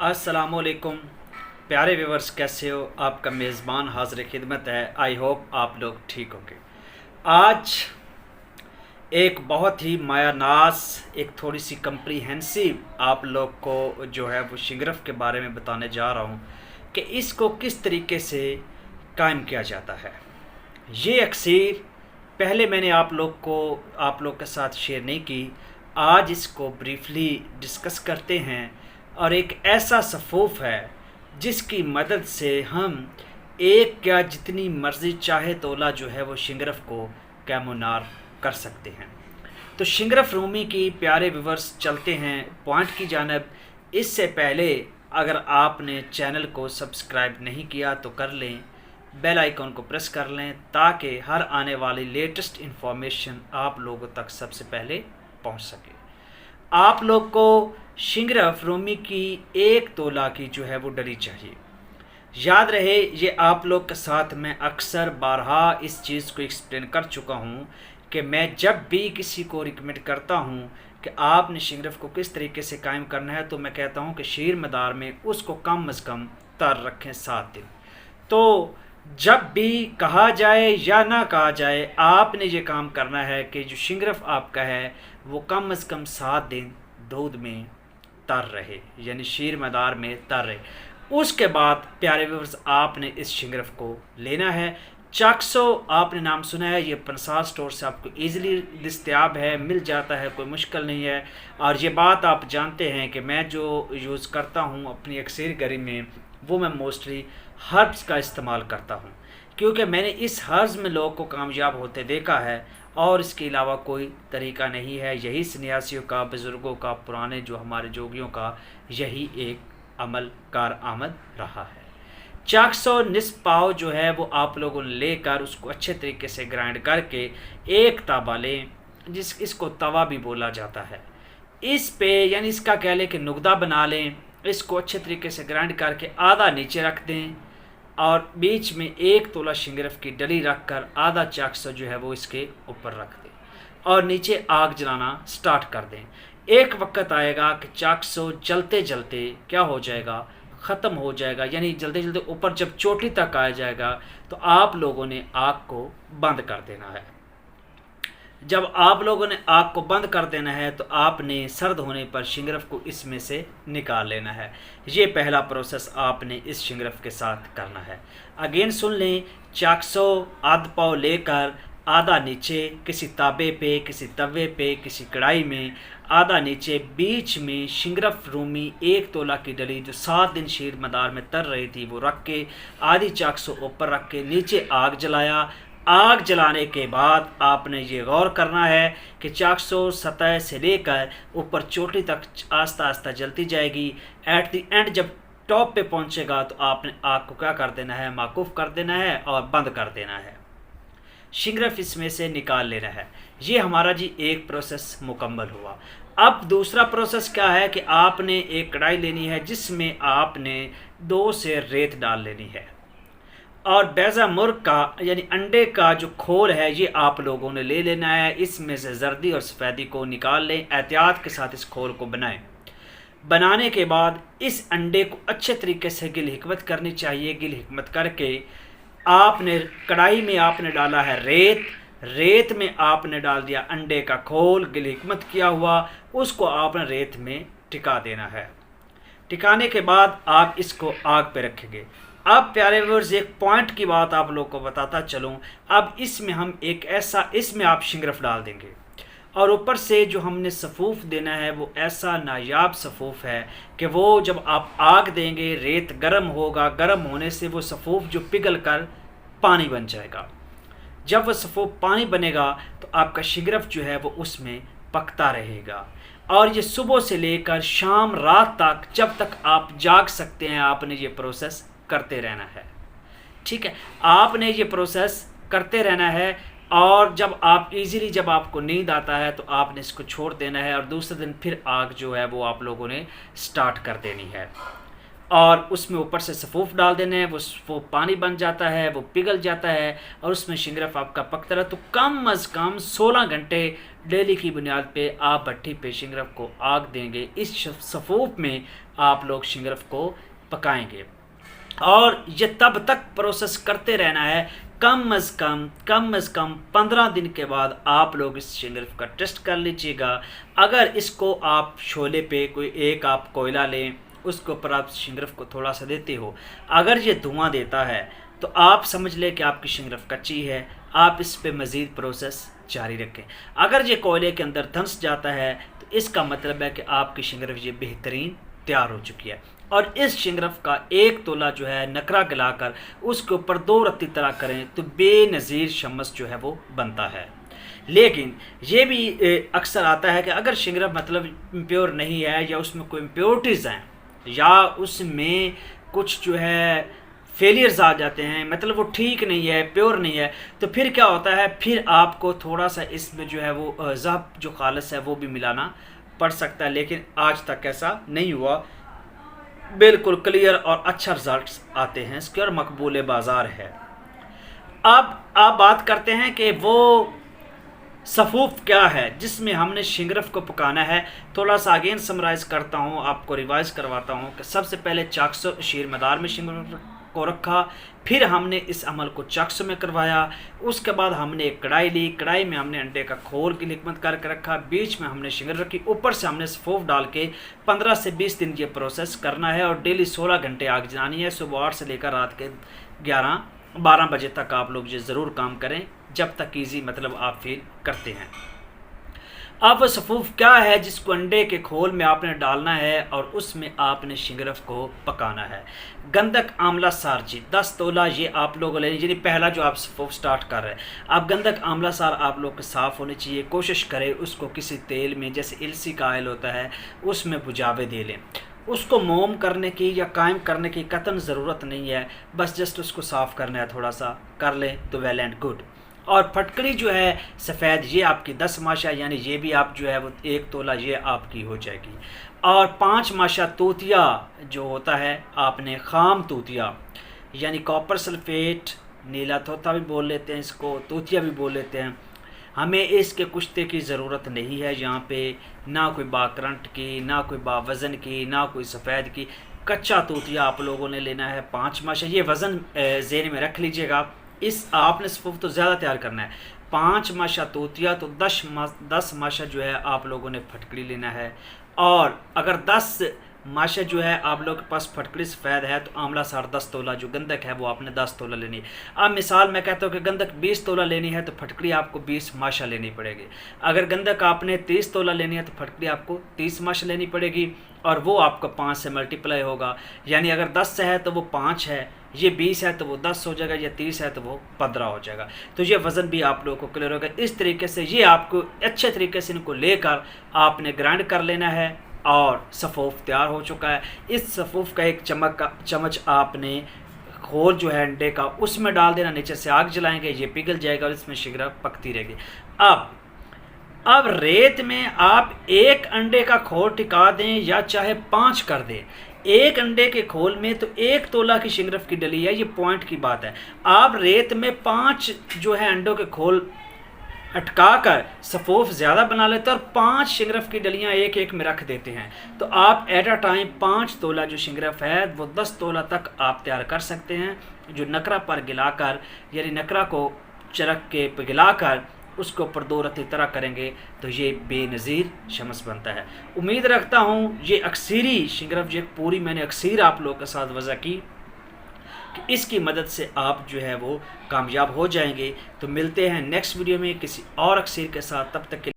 अस्सलामुअलैकुम प्यारे व्यूवर्स, कैसे हो? आपका मेज़बान हाज़िर खिदमत है। आई होप आप लोग ठीक होंगे। आज एक बहुत ही मायानास, एक थोड़ी सी कम्प्रीहेंसिव आप लोग को जो है वो शिंगरफ के बारे में बताने जा रहा हूँ कि इसको किस तरीके से कायम किया जाता है। ये अक्सर पहले मैंने आप लोग के साथ शेयर नहीं की। आज इसको ब्रीफली डिस्कस करते हैं। और एक ऐसा सफ़ूफ है जिसकी मदद से हम एक क्या जितनी मर्ज़ी चाहे तोला जो है वो शिंगरफ को कैमोनार कर सकते हैं। तो शिंगरफ रूमी की प्यारे व्यूवर्स, चलते हैं पॉइंट की जानब। इससे पहले अगर आपने चैनल को सब्सक्राइब नहीं किया तो कर लें, बेल आइकॉन को प्रेस कर लें ताकि हर आने वाली लेटेस्ट इन्फॉर्मेशन आप लोगों तक सबसे पहले पहुंच सके। आप लोग को शिंगरफ रूमी की 1 तोला की जो है वो डली चाहिए। याद रहे, ये आप लोग के साथ मैं अक्सर बारहा इस चीज़ को एक्सप्लेन कर चुका हूँ कि मैं जब भी किसी को रिकमेंड करता हूँ कि आपने शिंगरफ को किस तरीके से कायम करना है, तो मैं कहता हूँ कि शीर मदार में उसको कम अज़ कम तर रखें 7 दिन। तो जब भी कहा जाए या ना कहा जाए, आपने ये काम करना है कि जो शिंगरफ आपका है वो कम अज़ कम 7 दिन दूध में तर रहे, यानी शीर मदार में तर रहे। उसके बाद प्यारे व्यूअर्स, आपने इस शिंगरफ को लेना है। चाक्सो आपने नाम सुना है, ये पंसार स्टोर से आपको ईज़िली दस्तयाब है, मिल जाता है, कोई मुश्किल नहीं है। और ये बात आप जानते हैं कि मैं जो यूज़ करता हूँ अपनी अक्सर घड़ी में, वो मैं मोस्टली हर्ब्स का इस्तेमाल करता हूँ, क्योंकि मैंने इस हर्ब्स में लोगों को कामयाब होते देखा है और इसके अलावा कोई तरीका नहीं है। यही सन्यासियों का, बुज़ुर्गों का, पुराने जो हमारे जोगियों का यही एक अमल कार आमद रहा है। चाक्सो निस्फ पाव जो है वो आप लोगों ने लेकर उसको अच्छे तरीके से ग्राइंड करके एक तवा लें, इसको तवा भी बोला जाता है। इस पे यानी इसका कह लें कि नुकदा बना लें। इसको अच्छे तरीके से ग्राइंड करके आधा नीचे रख दें और बीच में 1 तोला शिंगरफ की डली रख कर आधा चाक्सो जो है वो इसके ऊपर रख दें और नीचे आग जलाना स्टार्ट कर दें। एक वक्त आएगा कि चाक्सो जलते जलते क्या हो जाएगा, ख़त्म हो जाएगा, यानी जल्दी जल्दी ऊपर जब चोटी तक आ जाएगा तो आप लोगों ने आग को बंद कर देना है। जब आप लोगों ने आग को बंद कर देना है तो आपने सर्द होने पर शिंगरफ को इसमें से निकाल लेना है। ये पहला प्रोसेस आपने इस शिंगरफ के साथ करना है। अगेन सुन लें, चाक्सो आध पाव लेकर आधा नीचे किसी ताबे पे, किसी तवे पे, किसी कढ़ाई में, आधा नीचे, बीच में शिंगरफ रूमी 1 तोला की डली जो 7 दिन शीर मदार में तर रही थी वो रख के, आधी चाक्सो ऊपर रख के नीचे आग जलाया। आग जलाने के बाद आपने ये गौर करना है कि चाक्सो सतह से लेकर ऊपर चोटी तक आस्ता आस्ता जलती जाएगी। एट द एंड जब टॉप पे पहुंचेगा तो आपने आग को क्या कर देना है, माकूफ कर देना है और बंद कर देना है। शिंगरफ इसमें से निकाल लेना है। ये हमारा जी एक प्रोसेस मुकम्मल हुआ। अब दूसरा प्रोसेस क्या है कि आपने एक कढ़ाई लेनी है जिसमें आपने 2 से रेत डाल लेनी है और बैज़ा मुर्ग का यानी अंडे का जो खोल है ये आप लोगों ने ले लेना है। इसमें से जर्दी और सफ़ेदी को निकाल लें, एहतियात के साथ इस खोल को बनाएं। बनाने के बाद इस अंडे को अच्छे तरीके से गिल हिकमत करनी चाहिए। गिल हिकमत करके आपने कढ़ाई में आपने डाला है रेत, रेत में आपने डाल दिया अंडे का खोल गिल हिकमत किया हुआ, उसको आपने रेत में टिका देना है। टिकाने के बाद आप इसको आग पे रखेंगे। अब प्यारे व्यूअर्स, एक पॉइंट की बात आप लोग को बताता चलूँ। अब इसमें हम एक ऐसा, इसमें आप शिंगरफ डाल देंगे और ऊपर से जो हमने सफ़ूफ देना है वो ऐसा नायाब सफ़ूफ है कि वो जब आप आग देंगे रेत गर्म होगा, गर्म होने से वो सफ़ूफ जो पिघल कर पानी बन जाएगा। जब वो सफ़ूफ पानी बनेगा तो आपका शिंगरफ जो है वो उसमें पकता रहेगा और ये सुबह से लेकर शाम रात तक, जब तक आप जाग सकते हैं, आपने ये प्रोसेस करते रहना है। ठीक है, आपने ये प्रोसेस करते रहना है और जब आप इजीली, जब आपको नींद आता है तो आपने इसको छोड़ देना है और दूसरे दिन फिर आग जो है वो आप लोगों ने स्टार्ट कर देनी है। और उसमें ऊपर से सफ़ूफ डाल देने हैं, वो पानी बन जाता है, वो पिघल जाता है और उसमें शिंगरफ आपका पकता रहा। तो कम अज़ कम 16 घंटे डेली की बुनियाद पे आप भट्टी पे शिंगरफ को आग देंगे। इस सफ़ूफ में आप लोग शिंगरफ को पकाएंगे और ये तब तक प्रोसेस करते रहना है। कम अज़ कम 15 दिन के बाद आप लोग इस शिंगरफ का टेस्ट कर लीजिएगा। अगर इसको आप शोले पे कोई एक आप कोयला लें, उसके ऊपर आप शिंगरफ को थोड़ा सा देते हो, अगर ये धुआं देता है तो आप समझ लें कि आपकी शिंगरफ कच्ची है। आप इस पे मज़ीद प्रोसेस जारी रखें। अगर ये कोयले के अंदर धंस जाता है तो इसका मतलब है कि आपकी शिंगरफ ये बेहतरीन तैयार हो चुकी है। और इस शिंगरफ का 1 तोला जो है नकरा गलाकर उसके ऊपर 2 रत्ती तरह करें तो बेनज़ीर शम्स जो है वो बनता है। लेकिन ये भी अक्सर आता है कि अगर शिंगरफ मतलब इम्प्योर नहीं है या उसमें कोई इम्प्योरिटीज़ हैं या उसमें कुछ जो है फेलियर्स आ जाते हैं, मतलब वो ठीक नहीं है, प्योर नहीं है, तो फिर क्या होता है, फिर आपको थोड़ा सा इसमें जो है वो ज़ब जो खालिस है वो भी मिलाना पड़ सकता है। लेकिन आज तक ऐसा नहीं हुआ, बिल्कुल क्लियर और अच्छा रिजल्ट्स आते हैं इसके और मकबूल बाज़ार है। अब आप बात करते हैं कि वो सफ़ूफ क्या है जिसमें हमने शिंगरफ को पकाना है। थोड़ा सा अगेन समराइज़ करता हूँ, आपको रिवाइज़ करवाता हूँ कि सबसे पहले चाकसो शीर मदार में शिंगरफ को रखा, फिर हमने इस अमल को चाकसो में करवाया। उसके बाद हमने एक कढ़ाई ली, कढ़ाई में हमने अंडे का खोल की लिकमत करके रखा, बीच में हमने शिंगरफ रखी, ऊपर से हमने सफ़ूफ डाल के 15 से 20 दिन ये प्रोसेस करना है और डेली 16 घंटे आग जलानी है। सुबह 8 से लेकर रात के 11-12 बजे तक आप लोग ये ज़रूर काम करें, जब तक ईजी मतलब आप फील करते हैं। अब सफ़ूफ क्या है जिसको अंडे के खोल में आपने डालना है और उसमें आपने शिंगरफ को पकाना है। गंधक आंवला सार जी 10 तोला ये आप लोग लेनी, यानी पहला जो आप सफ़ूफ स्टार्ट कर रहे हैं। अब गंधक आंवला सार आप लोग के साफ़ होनी चाहिए। कोशिश करें उसको किसी तेल में, जैसे इलसी का ऑयल होता है, उसमें बुझावे दे लें। उसको मोम करने की या कायम करने की कतन ज़रूरत नहीं है, बस जस्ट उसको साफ़ करना है, थोड़ा सा कर लें तो वेल एंड गुड। और फटकड़ी जो है सफ़ेद ये आपकी 10 माशा, यानी ये भी आप जो है वो 1 तोला ये आपकी हो जाएगी। और 5 माशा तूतिया जो होता है आपने ख़ाम तूतिया, यानी कॉपर सल्फेट, नीला तोता भी बोल लेते हैं इसको, तूतिया भी बोल लेते हैं। हमें इसके कुश्ते की ज़रूरत नहीं है यहाँ पे, ना कोई बाकरंट की, ना कोई बावज़न की, ना कोई सफ़ेद की। कच्चा तूतिया आप लोगों ने लेना है 5 माशा। ये वज़न ज़हन में रख लीजिएगा। इस आपने सफ़ूफ तो ज़्यादा तैयार करना है, 5 माशा तोतिया तो 10 माशा जो है आप लोगों ने फटकड़ी लेना है। और अगर 10 माशा जो है आप लोग के पास फटकड़ी सफ़ेद है तो आंवला सार 10 तोला, जो गंधक है वो आपने 10 तोला लेनी है। अब मिसाल मैं कहता हूँ कि गंधक 20 तोला लेनी है तो फटकड़ी आपको 20 माशा लेनी पड़ेगी। अगर गंधक आपने 30 तोला लेनी है तो फटकड़ी आपको 30 माशा लेनी पड़ेगी और वो आपका 5 से मल्टीप्लाई होगा, यानी अगर 10 से है तो वो 5 है, ये 20 है तो वो 10 हो जाएगा, या 30 है तो वो 15 हो जाएगा। तो ये वज़न भी आप लोगों को क्लियर होगा। इस तरीके से ये आपको अच्छे तरीके से इनको लेकर आपने ग्राइंड कर लेना है और सफ़ूफ तैयार हो चुका है। इस सफ़ूफ का एक चम्मच आपने खोल जो है अंडे का उसमें डाल देना, नीचे से आग जलाएंगे, ये पिघल जाएगा और इसमें शिंगरफ पकती रहेगी। अब रेत में आप 1 अंडे का खोल टिका दें या चाहे 5 कर दें। 1 अंडे के खोल में तो 1 तोला की शिंगरफ की डली है, ये पॉइंट की बात है। आप रेत में 5 जो है अंडों के खोल अटका कर सफ़ूफ ज़्यादा बना लेते हैं और 5 शिंगरफ की डलियां एक में रख देते हैं। तो आप एट अ टाइम 5 तोला जो शिंगरफ है वो 10 तोला तक आप तैयार कर सकते हैं। जो नकरा पर गिलाकर, यानी नकरा को चरक के पिघलाकर उसके ऊपर 2 रत्ती तरह करेंगे तो ये बेनज़ीर शम्स बनता है। उम्मीद रखता हूँ ये अक्सीरी शिंगरफ जो पूरी मैंने अक्सीर आप लोगों के साथ वज़ा की कि इसकी मदद से आप जो है वो कामयाब हो जाएंगे। तो मिलते हैं नेक्स्ट वीडियो में किसी और अक्सीर के साथ, तब तक के